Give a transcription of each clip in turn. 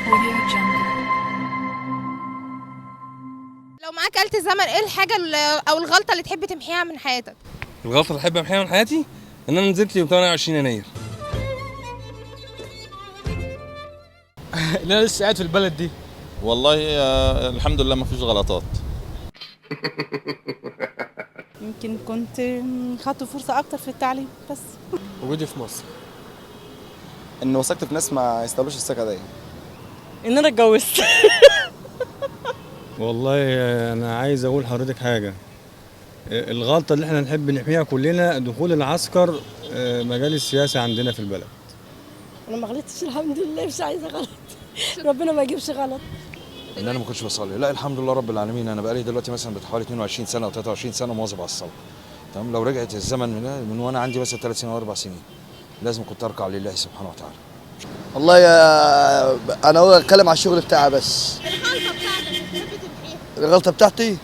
لو معاك آلة الزمن ايه الحاجة او الغلطة اللي تحب تمحيها من حياتك؟ الغلطة اللي أحب أمحيها من حياتي إن أنا نزلت يوم 28 يناير. ان انا لسه قاعد في البلد دي. والله الحمد لله ما فيش غلطات. يمكن كنت خدت فرصة أكتر في التعليم بس. وجودي في مصر. ان وثقت في ناس ما يستاهلوش الثقه دي. إن أنا اتجوزت. والله انا عايز اقول لحضرتك حاجه. الغلطه اللي احنا نحب نحميها كلنا دخول العسكر مجال السياسه عندنا في البلد. أنا ما غلطتش الحمد لله، مش عايزة غلط. ربنا ما يجيبش غلط. ان انا ما كنتش بصلي، لا الحمد لله رب العالمين. انا بقالي دلوقتي مثلا حوالي 22 سنه او 23 سنه مواظب على الصلاه. تمام. لو رجعت الزمن من وانا عندي مثلا 3 سنين او 4 سنين لازم كنت اركع لله سبحانه وتعالى. والله انا هو اتكلم على الشغل بتاعي بس. الغلطة بتاعتك تحبي تمحيها؟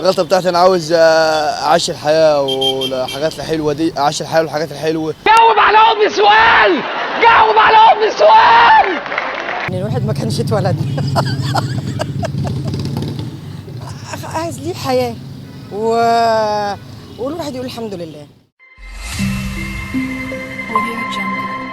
الغلطه بتاعتي انا عاوز اعيش الحياه والحاجات الحلوه دي، اعيش الحياه والحاجات الحلوه. جاوب على ام السؤال، جاوب على ام السؤال. إن الواحد ما كانش اتولد. عايز ليه حياة والواحد يقول الحمد لله. Audio Jungle.